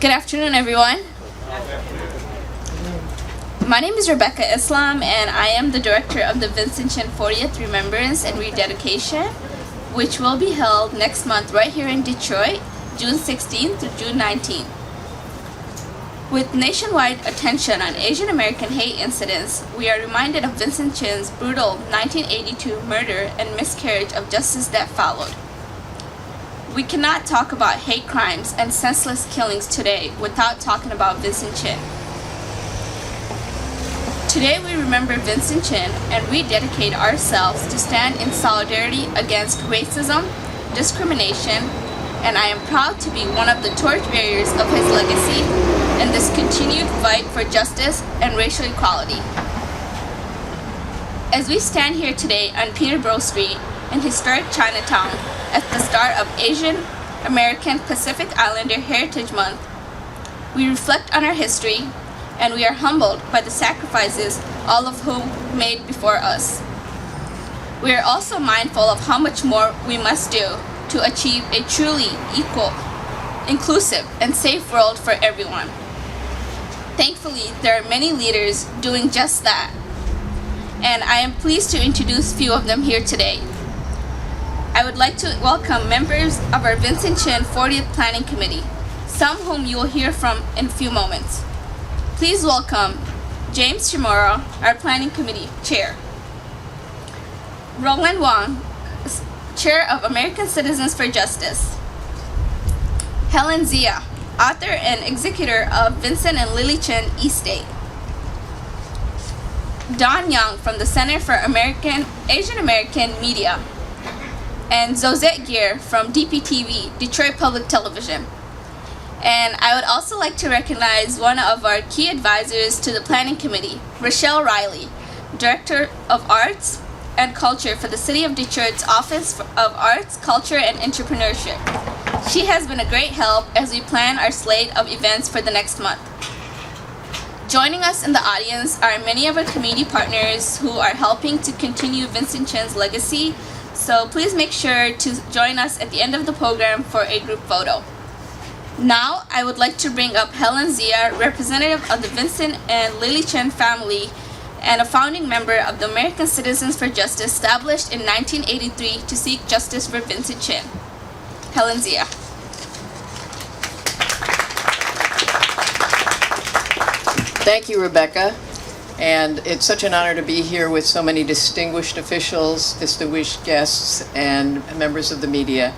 Good afternoon, everyone. My name is Rebeka Islam, and I am the director of the Vincent Chin 40th Remembrance and Rededication, which will be held next month right here in Detroit, June 16th through June 19th. With nationwide attention on Asian American hate incidents, we are reminded of Vincent Chin's brutal 1982 murder and miscarriage of justice that followed. We cannot talk about hate crimes and senseless killings today without talking about Vincent Chin. Today we remember Vincent Chin and rededicate ourselves to stand in solidarity against racism, discrimination, and I am proud to be one of the torchbearers of his legacy in this continued fight for justice and racial equality. As we stand here today on Peterboro Street in historic Chinatown at the start of Asian American Pacific Islander Heritage Month, we reflect on our history and we are humbled by the sacrifices all of whom made before us. We are also mindful of how much more we must do to achieve a truly equal, inclusive, and safe world for everyone. Thankfully, there are many leaders doing just that, and I am pleased to introduce a few of them here today. I would like to welcome members of our Vincent Chin 40th Planning Committee, some whom you will hear from in a few moments. Please welcome James Shimoura, our Planning Committee Chair. Roland Hwang, Chair of American Citizens for Justice. Helen, author and executor of Vincent and Lily Chin Estate. Don Young from the Center for Asian American Media. And Zozette Gear from DPTV, Detroit Public Television. And I would also like to recognize one of our key advisors to the Planning Committee, Rochelle Riley, Director of Arts and Culture for the City of Detroit's Office of Arts, Culture, and Entrepreneurship. She has been a great help as we plan our slate of events for the next month. Joining us in the audience are many of our community partners who are helping to continue Vincent Chin's legacy, so please make sure to join us at the end of the program for a group photo. Now, I would like to bring up Helen, representative of the Vincent and Lily Chen family and a founding member of the American Citizens for Justice established in 1983 to seek justice for Vincent Chin. Helen. Thank you, Rebeka. And it's such an honor to be here with so many distinguished officials, distinguished guests, and members of the media.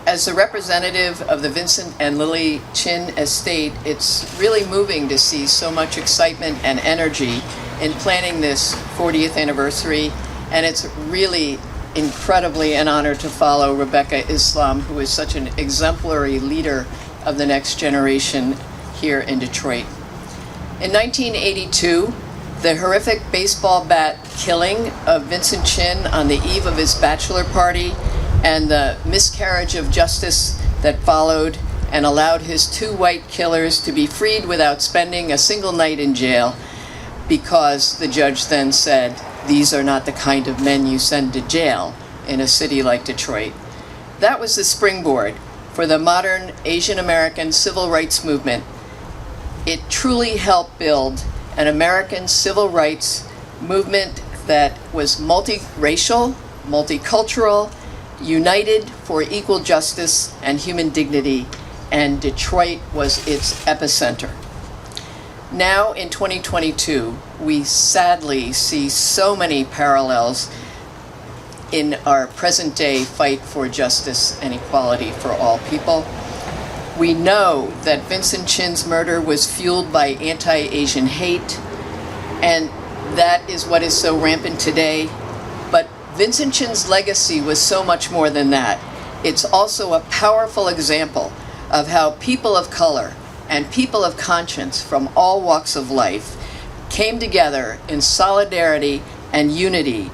As a representative of the Vincent and Lily Chin estate, it's really moving to see so much excitement and energy in planning this 40th anniversary, and it's really incredibly an honor to follow Rebeka Islam, who is such an exemplary leader of the next generation here in Detroit. In 1982, the horrific baseball bat killing of Vincent Chin on the eve of his bachelor party and the miscarriage of justice that followed and allowed his two white killers to be freed without spending a single night in jail because the judge then said, "These are not the kind of men you send to jail in a city like Detroit." That was the springboard for the modern Asian American civil rights movement. It truly helped build an American civil rights movement that was multiracial, multicultural, united for equal justice and human dignity, and Detroit was its epicenter. Now in 2022, we sadly see so many parallels in our present day fight for justice and equality for all people. We know that Vincent Chin's murder was fueled by anti-Asian hate, and that is what is so rampant today. But Vincent Chin's legacy was so much more than that. It's also a powerful example of how people of color and people of conscience from all walks of life came together in solidarity and unity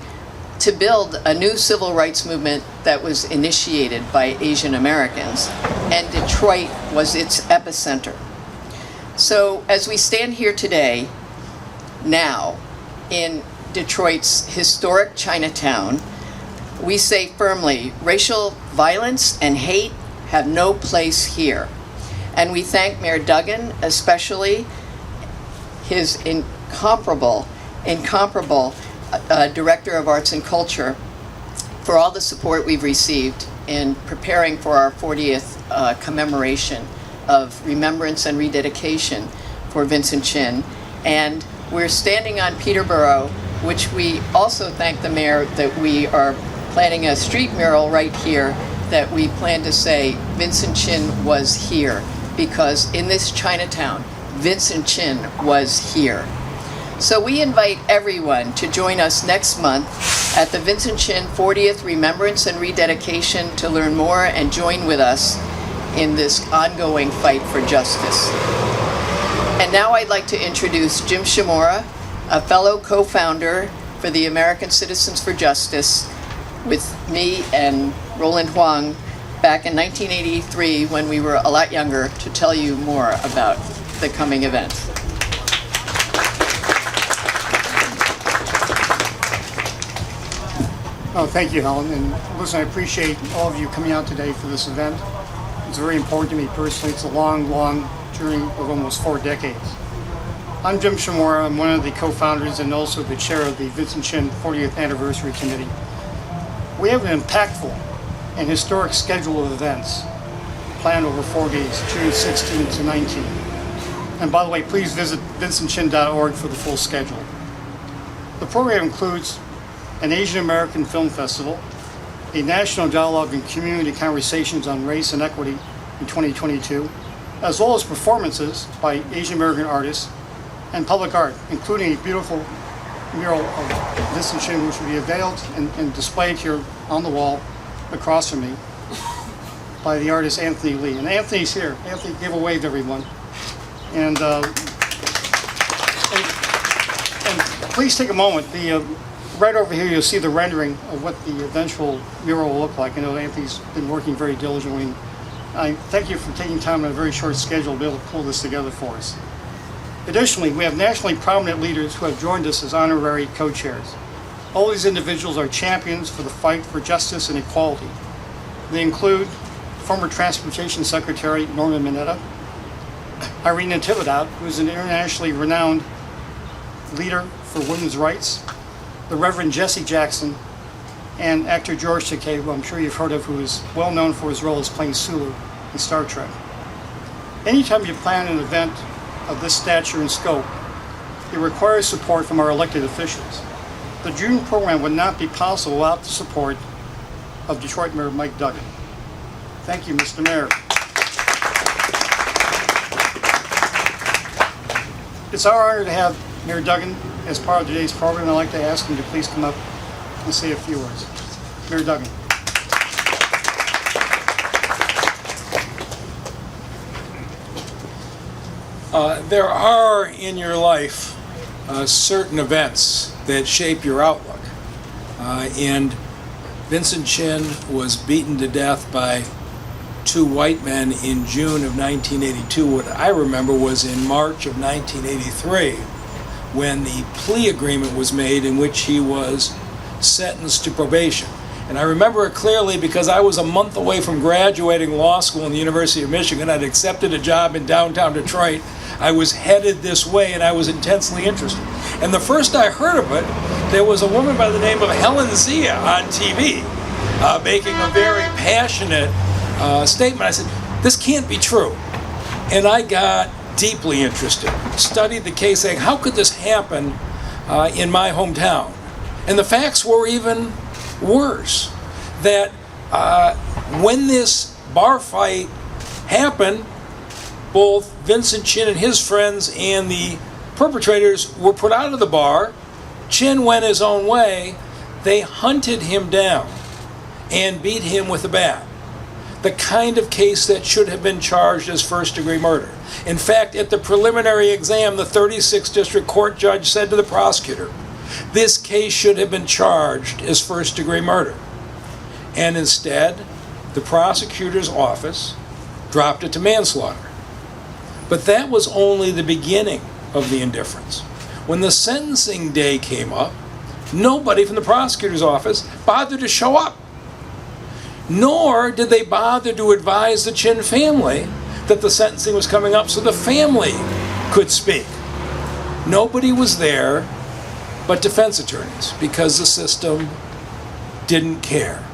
to build a new civil rights movement that was initiated by Asian Americans, and Detroit was its epicenter. So as we stand here today, now, in Detroit's historic Chinatown, we say firmly, racial violence and hate have no place here. And we thank Mayor Duggan, especially his incomparable Director of Arts and Culture, for all the support we've received in preparing for our 40th commemoration of Remembrance and Rededication for Vincent Chin. And we're standing on Peterboro, which we also thank the mayor that we are planning a street mural right here that we plan to say Vincent Chin was here, because in this Chinatown, Vincent Chin was here. So we invite everyone to join us next month at the Vincent Chin 40th Remembrance and Rededication to learn more and join with us in this ongoing fight for justice. And now I'd like to introduce Jim Shimoura, a fellow co-founder for the American Citizens for Justice, with me and Roland Hwang back in 1983 when we were a lot younger, to tell you more about the coming event. Oh, thank you, Helen. And listen, I appreciate all of you coming out today for this event. It's very important to me personally. It's a long, long journey of almost 4 decades. I'm Jim Shimoura. I'm one of the co-founders and also the chair of the Vincent Chin 40th Anniversary Committee. We have an impactful and historic schedule of events planned over 4 days, June 16 to 19. And by the way, please visit vincentchin.org for the full schedule. The program includes an Asian American Film Festival, a national dialogue and community conversations on race and equity in 2022, as well as performances by Asian American artists and public art, including a beautiful mural of Vincent Chin, which will be unveiled and displayed here on the wall across from me by the artist Anthony Lee. And Anthony's here. Anthony, give a wave to everyone. And please take a moment. Right over here, you'll see the rendering of what the eventual mural will look like. I know Anthony's been working very diligently. I thank you for taking time on a very short schedule to be able to pull this together for us. Additionally, we have nationally prominent leaders who have joined us as honorary co-chairs. All these individuals are champions for the fight for justice and equality. They include former Transportation Secretary Norman Mineta, Irene Natividad, who is an internationally renowned leader for women's rights, the Reverend Jesse Jackson, and actor George Takei, who I'm sure you've heard of, who is well known for his role as playing Sulu in Star Trek. Anytime you plan an event of this stature and scope, it requires support from our elected officials. The June program would not be possible without the support of Detroit Mayor Mike Duggan. Thank you, Mr. Mayor. It's our honor to have Mayor Duggan as part of today's program. I'd like to ask him to please come up and say a few words. Mayor Duggan. There are in your life certain events that shape your outlook. And Vincent Chin was beaten to death by 2 white men in June of 1982. What I remember was in March of 1983, when the plea agreement was made in which he was sentenced to probation. And I remember it clearly because I was a month away from graduating law school in the University of Michigan. I'd accepted a job in downtown Detroit. I was headed this way and I was intensely interested. And the first I heard of it, there was a woman by the name of Helen on TV making a very passionate statement. I said, this can't be true. And I got deeply interested, studied the case, saying, how could this happen in my hometown? And the facts were even worse, that when this bar fight happened, both Vincent Chin and his friends and the perpetrators were put out of the bar. Chin went his own way. They hunted him down and beat him with a bat. The kind of case that should have been charged as first-degree murder. In fact, at the preliminary exam, the 36th District Court judge said to the prosecutor, this case should have been charged as first-degree murder. And instead, the prosecutor's office dropped it to manslaughter. But that was only the beginning of the indifference. When the sentencing day came up, nobody from the prosecutor's office bothered to show up. Nor did they bother to advise the Chin family that the sentencing was coming up so the family could speak. Nobody was there but defense attorneys because the system didn't care.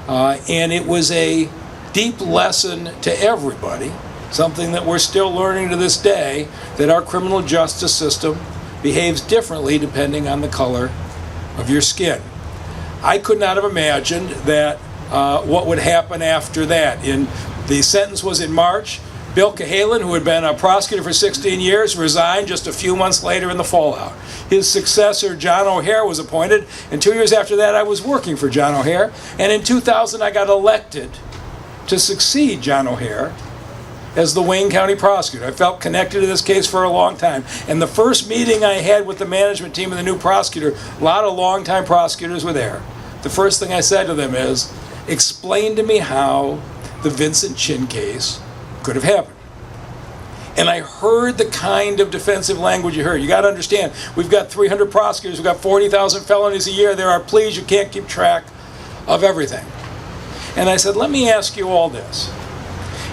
And it was a deep lesson to everybody, something that we're still learning to this day, that our criminal justice system behaves differently depending on the color of your skin. I could not have imagined that what would happen after that. The sentence was in March. Bill Helen, who had been a prosecutor for 16 years, resigned just a few months later in the fallout. His successor, John O'Hare, was appointed, and 2 years after that I was working for John O'Hare, and in 2000 I got elected to succeed John O'Hare as the Wayne County prosecutor. I felt connected to this case for a long time, and the first meeting I had with the management team and the new prosecutor, a lot of longtime prosecutors were there. The first thing I said to them is, explain to me how the Vincent Chin case could have happened. And I heard the kind of defensive language you heard. You got to understand, we've got 300 prosecutors, we've got 40,000 felonies a year, there are pleas, you can't keep track of everything. And I said, let me ask you all this.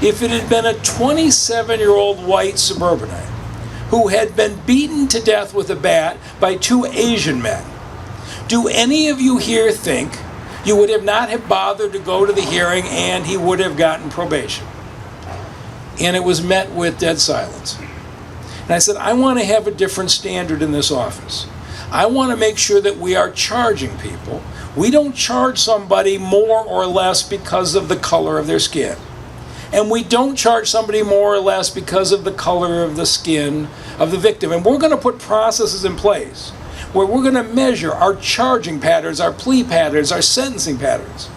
If it had been a 27-year-old white suburbanite who had been beaten to death with a bat by 2 Asian men, do any of you here think you would have not have bothered to go to the hearing and he would have gotten probation? And it was met with dead silence. And I said, I want to have a different standard in this office. I want to make sure that we are charging people. We don't charge somebody more or less because of the color of their skin. And we don't charge somebody more or less because of the color of the skin of the victim. And we're going to put processes in place where we're going to measure our charging patterns, our plea patterns, our sentencing patterns.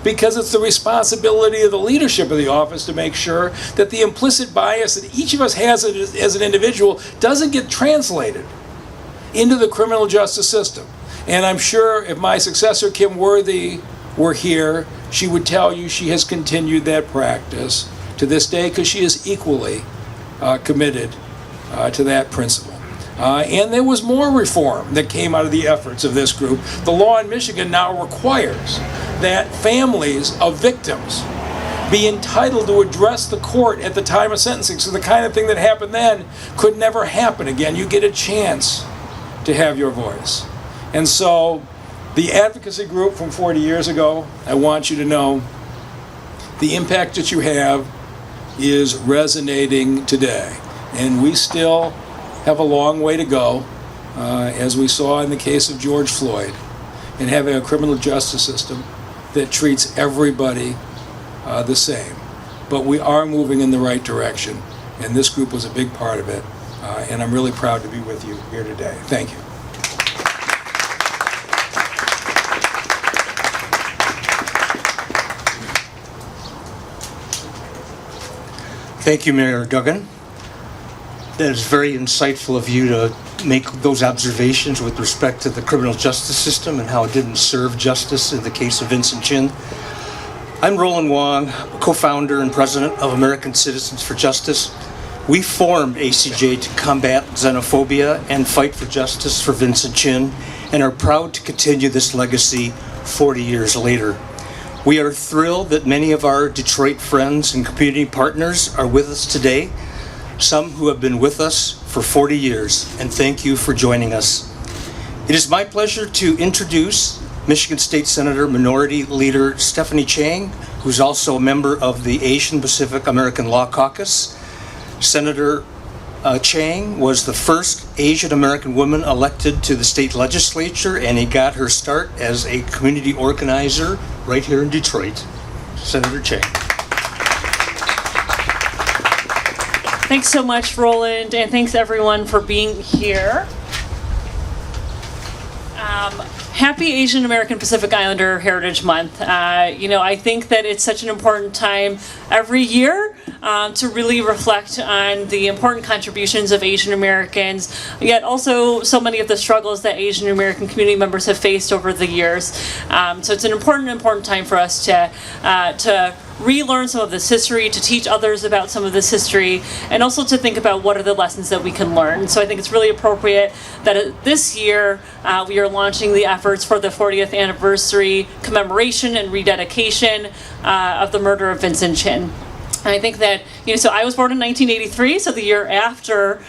Because it's the responsibility of the leadership of the office to make sure that the implicit bias that each of us has as an individual doesn't get translated into the criminal justice system. And I'm sure if my successor, Kim Worthy, were here, she would tell you she has continued that practice to this day because she is equally committed to that principle. And there was more reform that came out of the efforts of this group. The law in Michigan now requires that families of victims be entitled to address the court at the time of sentencing. So the kind of thing that happened then could never happen again. You get a chance to have your voice. And so the advocacy group from 40 years ago, I want you to know the impact that you have is resonating today. And we still have a long way to go, as we saw in the case of George Floyd, in having a criminal justice system that treats everybody the same. But we are moving in the right direction, and this group was a big part of it, and I'm really proud to be with you here today. Thank you. Thank you, Mayor Duggan. That is very insightful of you to make those observations with respect to the criminal justice system and how it didn't serve justice in the case of Vincent Chin. I'm Roland Hwang, co-founder and president of American Citizens for Justice. We formed ACJ to combat xenophobia and fight for justice for Vincent Chin, and are proud to continue this legacy 40 years later. We are thrilled that many of our Detroit friends and community partners are with us today, some who have been with us for 40 years, and thank you for joining us. It is my pleasure to introduce Michigan State Senator Minority Leader Stephanie Chang, who's also a member of the Asian Pacific American Law Caucus. Senator Chang was the first Asian American woman elected to the state legislature, and he got her start as a community organizer right here in Detroit. Senator Chang. Thanks so much, Roland, and thanks everyone for being here. Happy Asian American Pacific Islander Heritage Month. I think that it's such an important time every year to really reflect on the important contributions of Asian Americans, yet also so many of the struggles that Asian American community members have faced over the years. So it's an important time for us to relearn some of this history, to teach others about some of this history, and also to think about what are the lessons that we can learn. So I think it's really appropriate that this year we are launching the efforts for the 40th anniversary commemoration and rededication of the murder of Vincent Chin. And I think that, so I was born in 1983, so the year after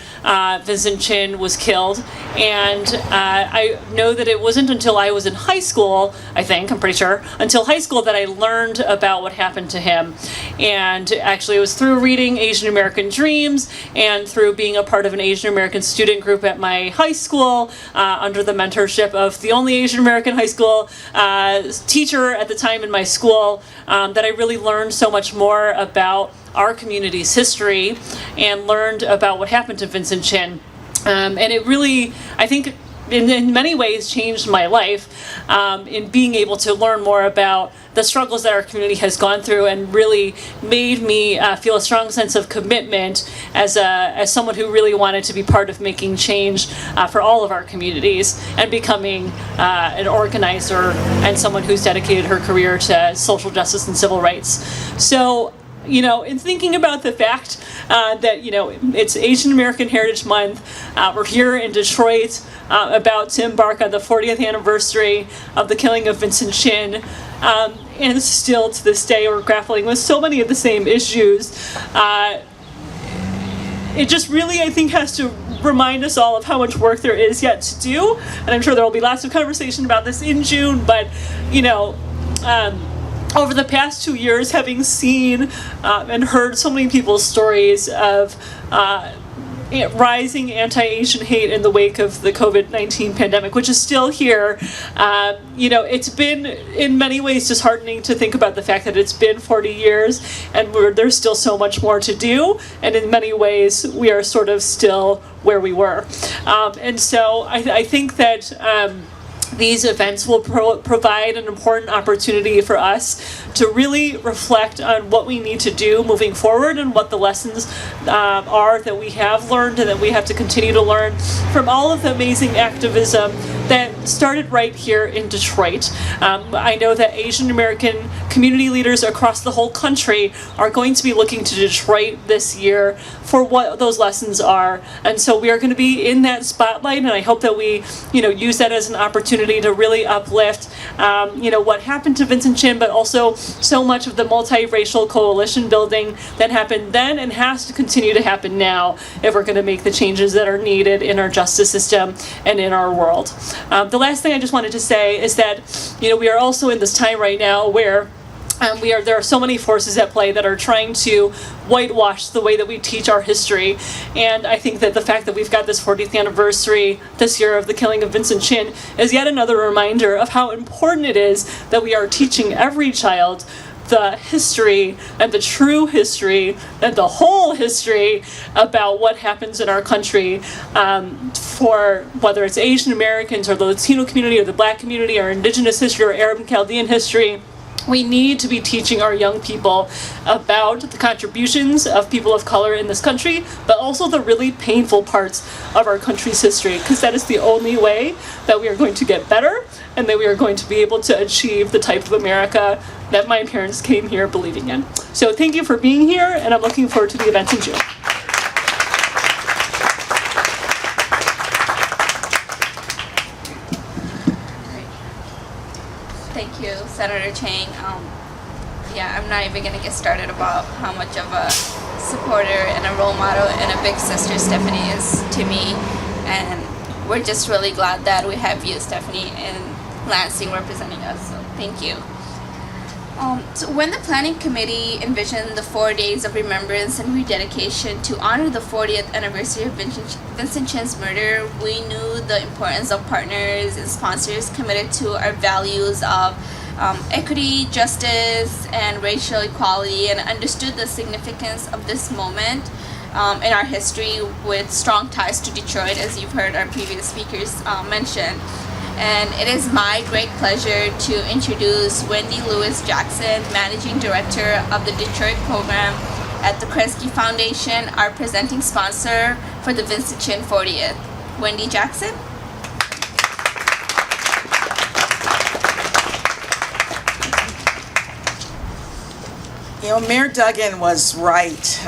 Vincent Chin was killed. And I know that it wasn't until I was in high school, I'm pretty sure, until high school that I learned about what happened to him. And actually it was through reading Asian American Dreams and through being a part of an Asian American student group at my high school under the mentorship of the only Asian American high school teacher at the time in my school that I really learned so much more about our community's history and learned about what happened to Vincent Chin. And it really, I think, in many ways changed my life in being able to learn more about the struggles that our community has gone through, and really made me feel a strong sense of commitment as someone who really wanted to be part of making change for all of our communities and becoming an organizer and someone who's dedicated her career to social justice and civil rights. So, in thinking about the fact that, it's Asian American Heritage Month, we're here in Detroit about to embark on the 40th anniversary of the killing of Vincent Chin. And still to this day, we're grappling with so many of the same issues. It just really, I think, has to remind us all of how much work there is yet to do. And I'm sure there will be lots of conversation about this in June, but, over the past 2 years, having seen and heard so many people's stories of rising anti-Asian hate in the wake of the COVID-19 pandemic, which is still here, it's been in many ways disheartening to think about the fact that it's been 40 years and there's still so much more to do, and in many ways we are sort of still where we were. And so I think that these events will provide an important opportunity for us to really reflect on what we need to do moving forward and what the lessons are that we have learned and that we have to continue to learn from all of the amazing activism that started right here in Detroit. I know that Asian American community leaders across the whole country are going to be looking to Detroit this year for what those lessons are. And so we are going to be in that spotlight, and I hope that we, use that as an opportunity to really uplift, what happened to Vincent Chin, but also so much of the multiracial coalition building that happened then and has to continue to happen now if we're going to make the changes that are needed in our justice system and in our world. The last thing I just wanted to say is that, we are also in this time right now where there are so many forces at play that are trying to whitewash the way that we teach our history. And I think that the fact that we've got this 40th anniversary this year of the killing of Vincent Chin is yet another reminder of how important it is that we are teaching every child the history and the true history and the whole history about what happens in our country, for whether it's Asian Americans or the Latino community or the Black community or Indigenous history or Arab and Chaldean history. We need to be teaching our young people about the contributions of people of color in this country, but also the really painful parts of our country's history, because that is the only way that we are going to get better and that we are going to be able to achieve the type of America that my parents came here believing in. So thank you for being here, and I'm looking forward to the event in June. Thank you, Senator Chang. I'm not even going to get started about how much of a supporter and a role model and a big sister Stephanie is to me. And we're just really glad that we have you, Stephanie, in Lansing representing us. So thank you. So when the planning committee envisioned the 4 days of remembrance and rededication to honor the 40th anniversary of Vincent Chin's murder, we knew the importance of partners and sponsors committed to our values of equity, justice, and racial equality, and understood the significance of this moment in our history with strong ties to Detroit, as you've heard our previous speakers mention. And it is my great pleasure to introduce Wendy Lewis Jackson, Managing Director of the Detroit program at the Kresge Foundation, our presenting sponsor for the Vincent Chin 40th. Wendy Jackson. Mayor Duggan was right.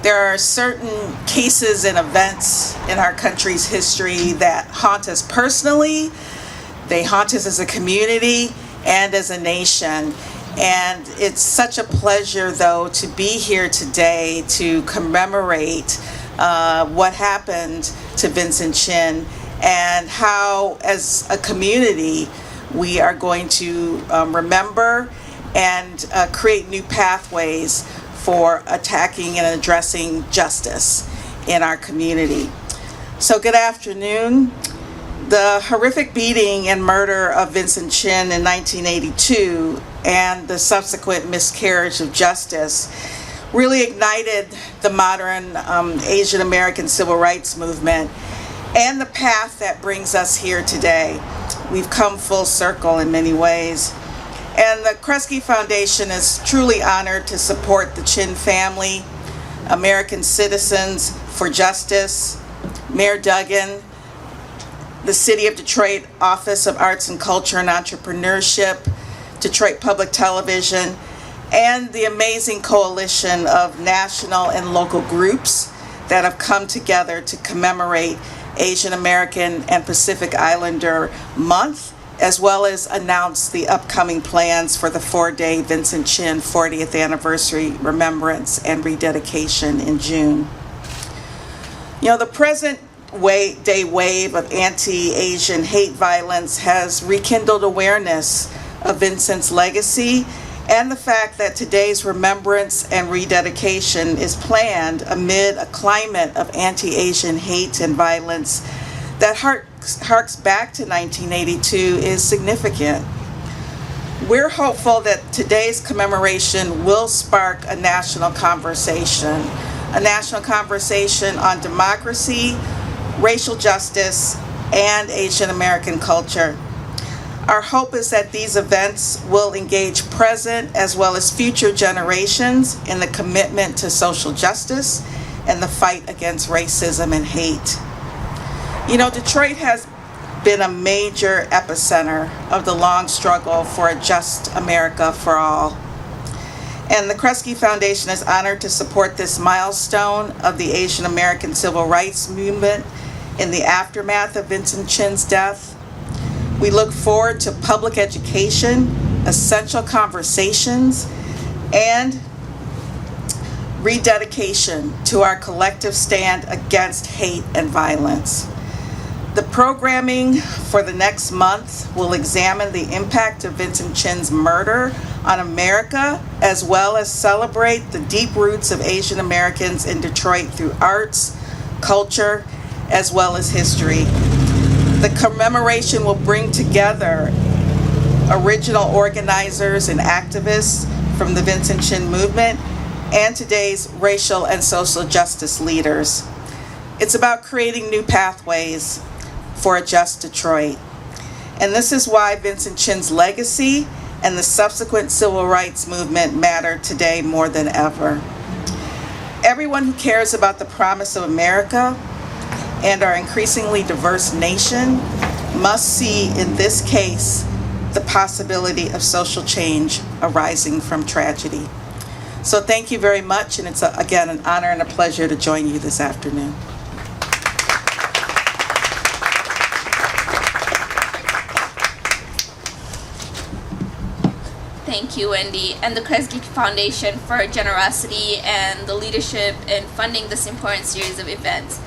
There are certain cases and events in our country's history that haunt us personally, they haunt us as a community and as a nation. And it's such a pleasure, though, to be here today to commemorate what happened to Vincent Chin and how, as a community, we are going to remember and create new pathways for attacking and addressing justice in our community. So good afternoon. The horrific beating and murder of Vincent Chin in 1982 and the subsequent miscarriage of justice really ignited the modern Asian American civil rights movement and the path that brings us here today. We've come full circle in many ways. And the Kresge Foundation is truly honored to support the Chin family, American Citizens for Justice, Mayor Duggan, the City of Detroit Office of Arts and Culture and Entrepreneurship, Detroit Public Television, and the amazing coalition of national and local groups that have come together to commemorate Asian American and Pacific Islander Month, as well as announce the upcoming plans for the 4-day Vincent Chin 40th Anniversary Remembrance and Rededication in June. You know, the present day wave of anti-Asian hate violence has rekindled awareness of Vincent's legacy and the fact that today's remembrance and rededication is planned amid a climate of anti-Asian hate and violence that harks back to 1982 is significant. We're hopeful that today's commemoration will spark a national conversation on democracy, racial justice, and Asian American culture. Our hope is that these events will engage present as well as future generations in the commitment to social justice and the fight against racism and hate. You know, Detroit has been a major epicenter of the long struggle for a just America for all. And the Kresge Foundation is honored to support this milestone of the Asian American civil rights movement in the aftermath of Vincent Chin's death. We look forward to public education, essential conversations, and rededication to our collective stand against hate and violence. The programming for the next month will examine the impact of Vincent Chin's murder on America, as well as celebrate the deep roots of Asian Americans in Detroit through arts, culture, as well as history. The commemoration will bring together original organizers and activists from the Vincent Chin movement and today's racial and social justice leaders. It's about creating new pathways for a just Detroit. And this is why Vincent Chin's legacy and the subsequent civil rights movement matter today more than ever. Everyone who cares about the promise of America and our increasingly diverse nation must see in this case the possibility of social change arising from tragedy. So thank you very much, and it's again an honor and a pleasure to join you this afternoon. Thank you, Wendy, and the Kresge Foundation for her generosity and the leadership in funding this important series of events.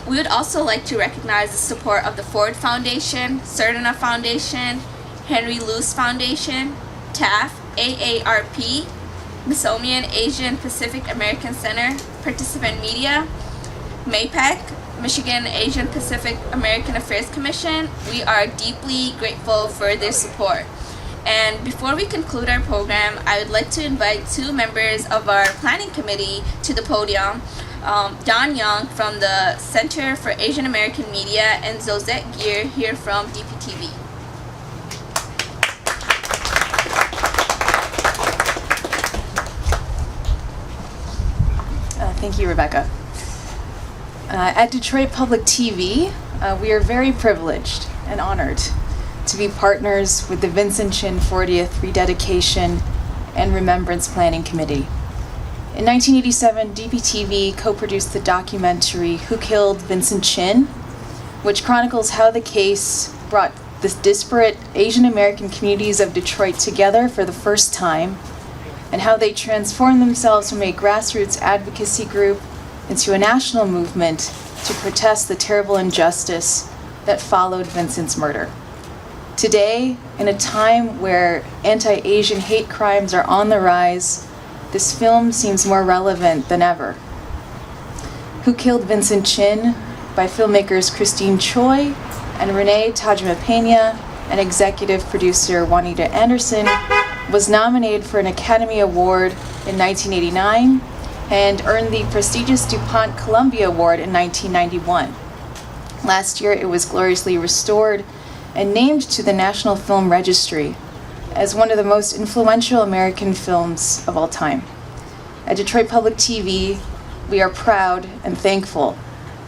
We would also like to recognize the support of the Ford Foundation, Sardana Foundation, Henry Luce Foundation, TAF, AARP, Smithsonian Asian Pacific American Center, Participant Media, MAPEC, Michigan Asian Pacific American Affairs Commission. We are deeply grateful for their support. And before we conclude our program, I would like to invite two members of our planning committee to the podium, Don Young from the Center for Asian American Media and Zozette Gear here from DPTV. Thank you, Rebeka. At Detroit Public TV, we are very privileged and honored to be partners with the Vincent Chin 40th Rededication and Remembrance Planning Committee. In 1987, DPTV co-produced the documentary Who Killed Vincent Chin, which chronicles how the case brought the disparate Asian American communities of Detroit together for the first time, and how they transformed themselves from a grassroots advocacy group into a national movement to protest the terrible injustice that followed Vincent's murder. Today, in a time where anti-Asian hate crimes are on the rise, this film seems more relevant than ever. Who Killed Vincent Chin, by filmmakers Christine Choi and Renee Tajima-Pena and executive producer Juanita Anderson, was nominated for an Academy Award in 1989 and earned the prestigious DuPont Columbia Award in 1991. Last year, it was gloriously restored and named to the National Film Registry as one of the most influential American films of all time. At Detroit Public TV, we are proud and thankful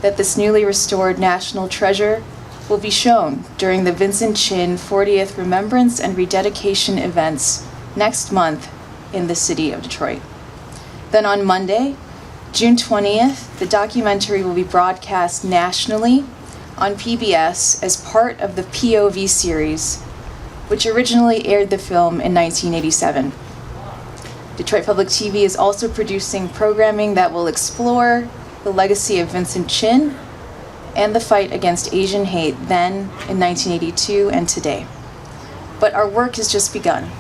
that this newly restored national treasure will be shown during the Vincent Chin 40th Remembrance and Rededication events next month in the city of Detroit. Then on Monday, June 20th, the documentary will be broadcast nationally on PBS as part of the POV series, which originally aired the film in 1987. Detroit Public TV is also producing programming that will explore the legacy of Vincent Chin and the fight against Asian hate then in 1982 and today. But our work has just begun.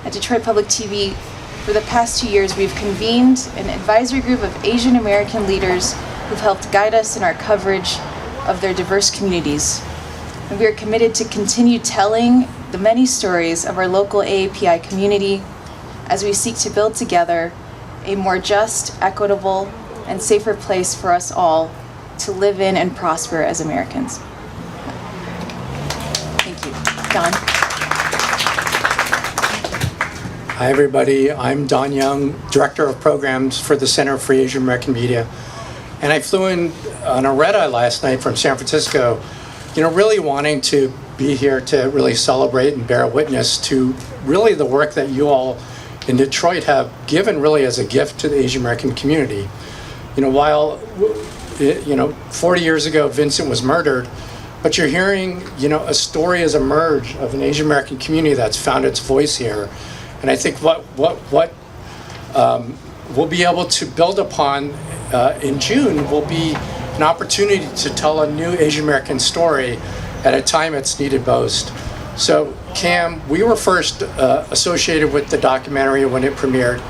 At Detroit Public TV, for the past 2 years, we've convened an advisory group of Asian American leaders who've helped guide us in our coverage of their diverse communities. And we are committed to continue telling the many stories of our local AAPI community as we seek to build together a more just, equitable, and safer place for us all to live in and prosper as Americans. Thank you. Don? Hi, everybody. I'm Don Young, Director of Programs for the Center for Asian American Media. And I flew in on a red-eye last night from San Francisco, really wanting to be here to really celebrate and bear witness to really the work that you all in Detroit have given really as a gift to the Asian American community. While 40 years ago Vincent was murdered, but you're hearing a story has emerged of an Asian American community that's found its voice here. And I think what we'll be able to build upon in June will be an opportunity to tell a new Asian American story at a time it's needed most. So Cam, we were first associated with the documentary when it premiered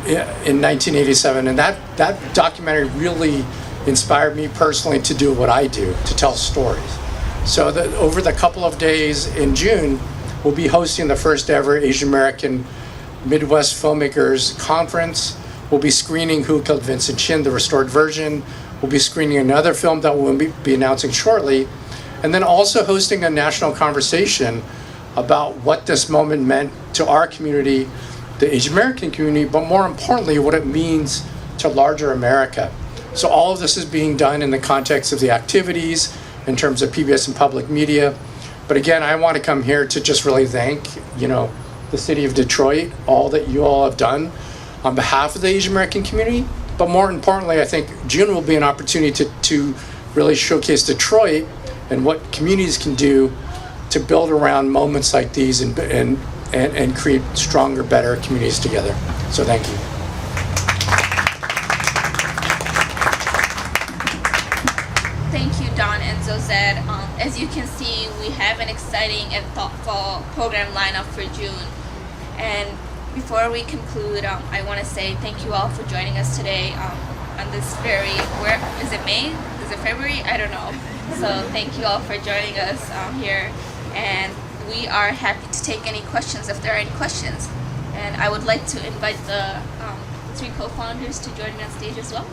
in 1987, and that documentary really inspired me personally to do what I do, to tell stories. So over the couple of days in June, we'll be hosting the first ever Asian American Midwest Filmmakers Conference. We'll be screening Who Killed Vincent Chin, the restored version. We'll be screening another film that we'll be announcing shortly. And then also hosting a national conversation about what this moment meant to our community, the Asian American community, but more importantly, what it means to larger America. So all of this is being done in the context of the activities in terms of PBS and public media. But again, I want to come here to just really thank, the city of Detroit, all that you all have done on behalf of the Asian American community. But more importantly, I think June will be an opportunity to really showcase Detroit and what communities can do to build around moments like these and create stronger, better communities together. So thank you. Thank you, Don and Zozette. As you can see, we have an exciting and thoughtful program lineup for June. And before we conclude, I want to say thank you all for joining us today on this is it May? Is it February? I don't know. So thank you all for joining us here. And we are happy to take any questions if there are any questions. And I would like to invite the three co-founders to join me on stage as well.